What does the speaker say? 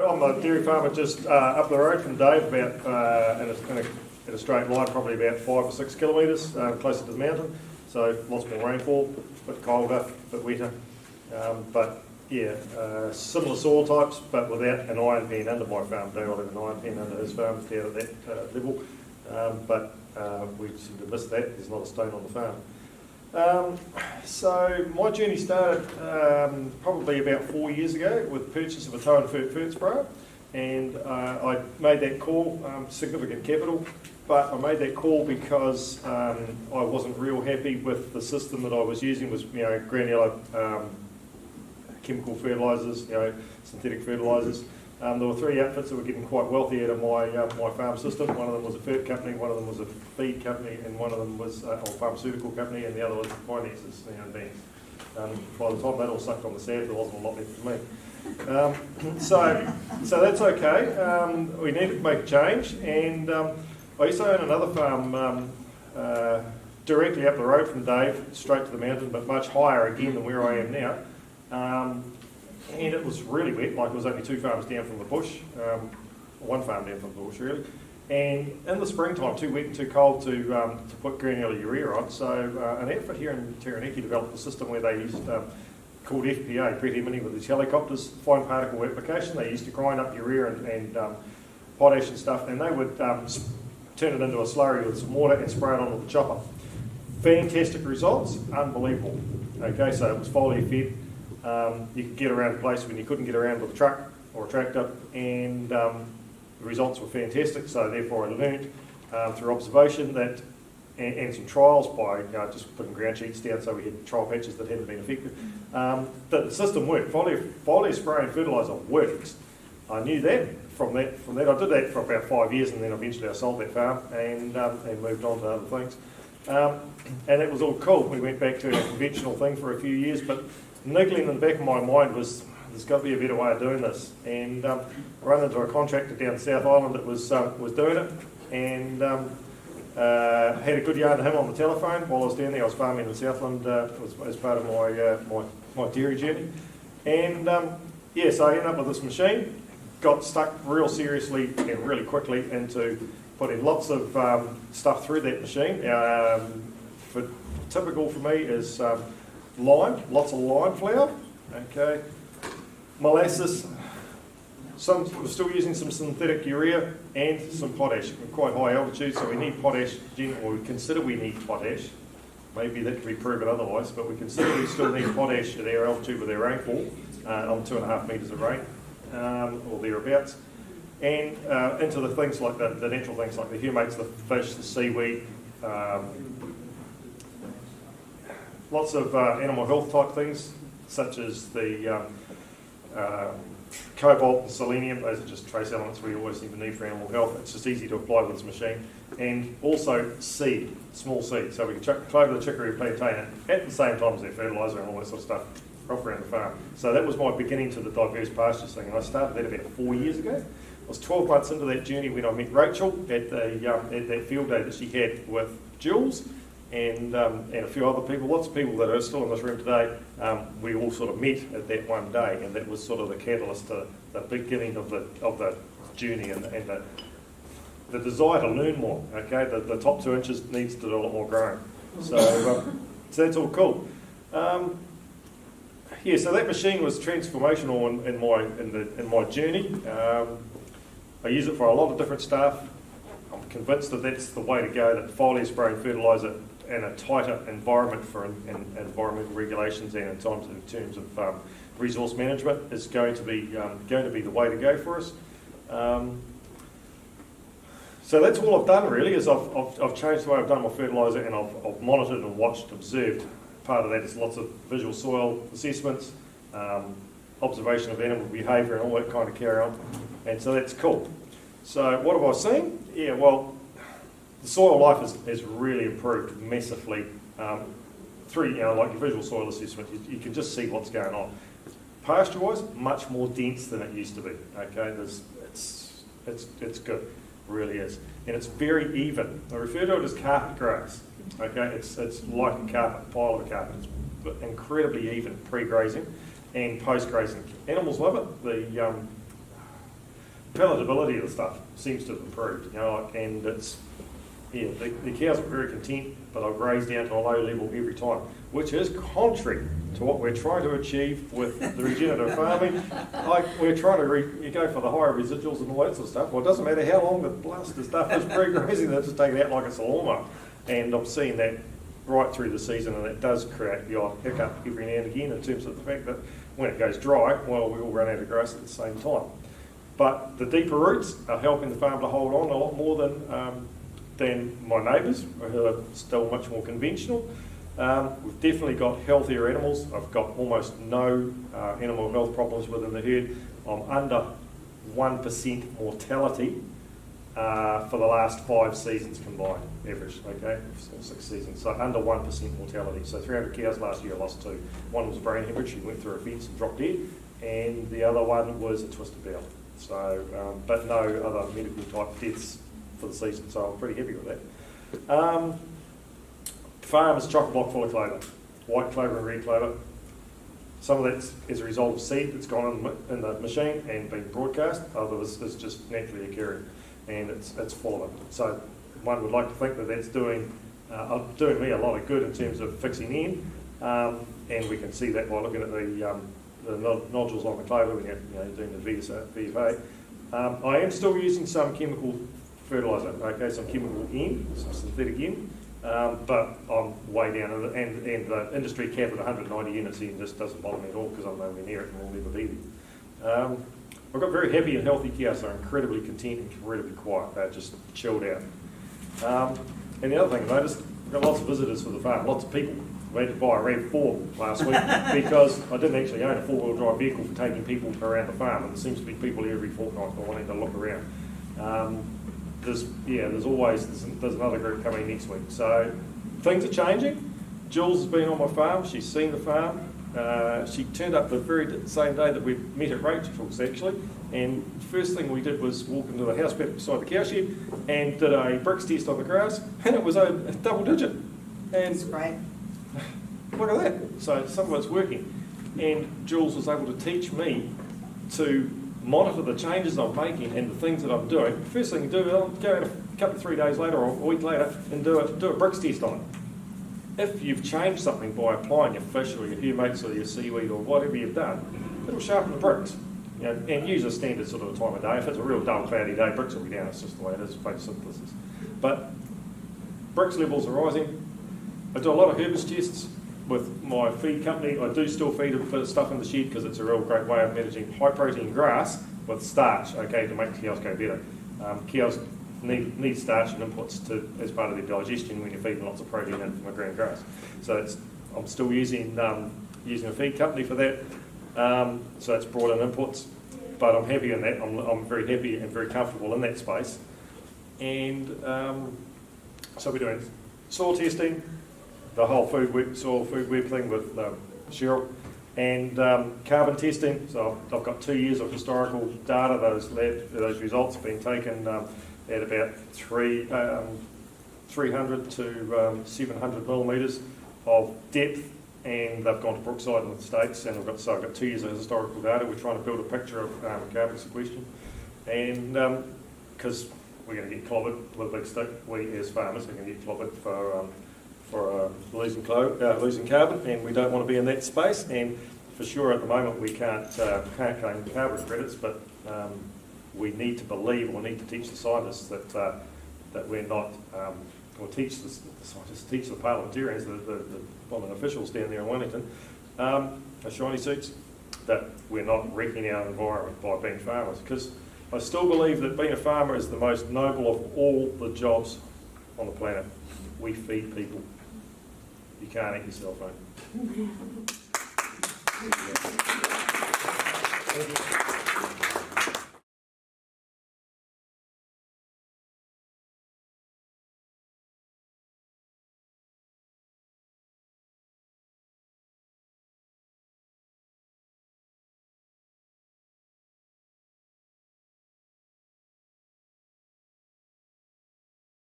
I'm a dairy farmer just up the road from Dave, about in a straight line, probably about 5 or 6 kilometres closer to the mountain. So lots more rainfall, a bit colder, a bit wetter. But yeah, similar soil types, but without an iron pan under my farm. Dave will have an iron pan under his farm down at that level. But we seem to miss that. There's not a stone on the farm. So my journey started probably about 4 years ago with the purchase of a tow and fert sprayer, and I made that call, significant capital, but I made that call because I wasn't real happy with the system that I was using. Was granular chemical fertilisers, synthetic fertilisers. There were 3 outfits that were getting quite wealthy out of my farm system. One of them was a fert company, one of them was a feed company, and one of them was a pharmaceutical company, and the other was finances, banks. By the time that all sucked on the sand, there wasn't a lot left for me. So that's okay. We needed to make a change, and I used to own another farm directly up the road from Dave, straight to the mountain, but much higher again than where I am now. And it was really wet, like it was only 2 farms down from the bush, 1 farm down from the bush really. And in the springtime, too wet and too cold to put granular urea on. So an outfit here in Taranaki developed a system where they used called FPA, Brett Emily, with these helicopters, fine particle application. They used to grind up urea and potash and stuff, and they would turn it into a slurry with some water and spray it onto the chopper. Fantastic results, unbelievable. Okay, so it was foliar fed. You could get around a place when you couldn't get around with a truck or a tractor, and the results were fantastic. So therefore I learned through observation that, and some trials by just putting ground sheets down, so we had trial patches that hadn't been affected, that the system worked. Foliar spray and fertiliser works. I knew that from that. I did that for about 5 years, and then eventually I sold that farm and moved on to other things. And it was all cool. We went back to a conventional thing for a few years, but niggling in the back of my mind was, there's got to be a better way of doing this. And I ran into a contractor down the South Island that was doing it, and had a good yarn to him on the telephone while I was down there. I was farming in Southland as part of my dairy journey. And so I ended up with this machine, got stuck real seriously and really quickly into putting lots of stuff through that machine. Typical for me is lime, lots of lime flour, okay, molasses. We're still using some synthetic urea and some potash. We're quite high altitude, so we need potash, or we consider we need potash. Maybe that can be proven otherwise, but we consider we still need potash at our altitude with our rainfall, on 2.5 metres of rain, or thereabouts. And into the things like the natural things like the humates, the fish, the seaweed, lots of animal health type things, such as the cobalt and selenium. Those are just trace elements we always seem to need for animal health. It's just easy to apply with this machine. And also seed, small seed. So we can clover the chicory or plantain at the same time as their fertiliser and all that sort of stuff off around the farm. So that was my beginning to the diverse pastures thing, and I started that about 4 years ago. I was 12 months into that journey when I met Rachel at that field day that she had with Jules and a few other people, lots of people that are still in this room today. We all sort of met at that one day, and that was sort of the catalyst to the beginning of the journey and the desire to learn more. Okay, the top 2 inches needs to do a lot more growing. So that's all cool. So that machine was transformational in my journey. I use it for a lot of different stuff. I'm convinced that that's the way to go, that foliar spray and fertiliser in a tighter environment for environmental regulations and in terms of resource management is going to be the way to go for us. So that's all I've done really, is I've changed the way I've done my fertiliser, and I've monitored and watched, observed. Part of that is lots of visual soil assessments, observation of animal behaviour and all that kind of carry on. And so that's cool. So what have I seen? Yeah, well, the soil life has really improved massively through, like your visual soil assessment. You can just see what's going on. Pasture-wise, much more dense than it used to be. Okay, it's good, really is, and it's very even. I refer to it as carpet grass. Okay, it's like a carpet, pile of a carpet. It's incredibly even pre-grazing and post-grazing. Animals love it. palatability of the stuff seems to have improved, you know, and it's, yeah, the cows are very content, but I've grazed down to a low level every time, which is contrary to what we're trying to achieve with the regenerative farming. Like, we're trying to you go for the higher residuals and all that sort of stuff. Well, it doesn't matter how long the bluster stuff is pre-grazing, they'll just take it out like it's a lawnmower. And I'm seeing that right through the season, and it does create the odd hiccup every now and again in terms of the fact that when it goes dry, well, we all run out of grass at the same time. But the deeper roots are helping the farm to hold on a lot more than my neighbours, who are still much more conventional. We've definitely got healthier animals. I've got almost no animal health problems within the herd. I'm under 1% mortality for the last 5 seasons combined, average, okay, or 6 seasons, so under 1% mortality. So 300 cows last year, I lost 2. One was a brain hemorrhage, she went through a fence and dropped dead, and the other one was a twisted bowel. So, but no other medical type deaths for the season, so I'm pretty happy with that. Farm is chock a block full of clover, white clover and red clover. Some of that's as a result of seed that's gone in the machine and been broadcast, others is just naturally occurring, and it's full of it. So one would like to think that that's doing me a lot of good in terms of fixing in, and we can see that by looking at the nodules on the clover when you're doing the VFA. I am still using some chemical fertiliser, okay, some chemical N, some synthetic N, but I'm way down, and the industry cap at 190 units in just doesn't bother me at all because I'm nowhere near it and will never be there. I've got very happy and healthy cows, so incredibly content and incredibly quiet. They're just chilled out. And the other thing I noticed, I've got lots of visitors for the farm, lots of people. I had to buy a RAV4 last week because I didn't actually own a 4-wheel drive vehicle for taking people around the farm, and there seems to be people here every fortnight wanting to look around. There's another group coming next week. So things are changing. Jules has been on my farm. She's seen the farm. She turned up the very same day that we met at Regenerative actually. And the first thing we did was walk into the house back beside the cow shed and did a bricks test on the grass, and it was a double digit. And that's great. Look at that. So some of it's working. And Jules was able to teach me to monitor the changes I'm making and the things that I'm doing. First thing you do, I'll go out a couple of 3 days later or a week later and do a bricks test on it. If you've changed something by applying your fish or your humates or your seaweed or whatever you've done, it'll sharpen the bricks. You know, and use a standard sort of a time of day. If it's a real dull, cloudy day, bricks will be down. It's just the way it is, photosynthesis. But bricks levels are rising. I do a lot of herbicide tests with my feed company. I do still feed a bit of stuff in the shed because it's a real great way of managing high protein grass with starch, okay, to make cows go better. Cows need starch and inputs as part of their digestion when you're feeding lots of protein in from a green grass. So I'm still using a feed company for that. So it's brought in inputs, but I'm happy in that. I'm very happy and very comfortable in that space. And so we're doing soil testing, the whole soil food web thing with Cheryl, and carbon testing. So I've got 2 years of historical data. Those results have been taken at about 300 to 700 millimetres of depth, and they've gone to Brookside in the States, and I've got 2 years of historical data. We're trying to build a picture of carbon sequestration, and because we're going to get clobbered with a big stick, we as farmers are going to get clobbered for losing carbon, and we don't want to be in that space. And for sure, at the moment, we can't claim carbon credits, but we need to believe, or need to teach the scientists that we're not, or teach the scientists, teach the parliamentarians, the government officials down there in Wellington, the shiny suits, that we're not wrecking our environment by being farmers. Because I still believe that being a farmer is the most noble of all the jobs on the planet. We feed people. You can't eat your cell phone.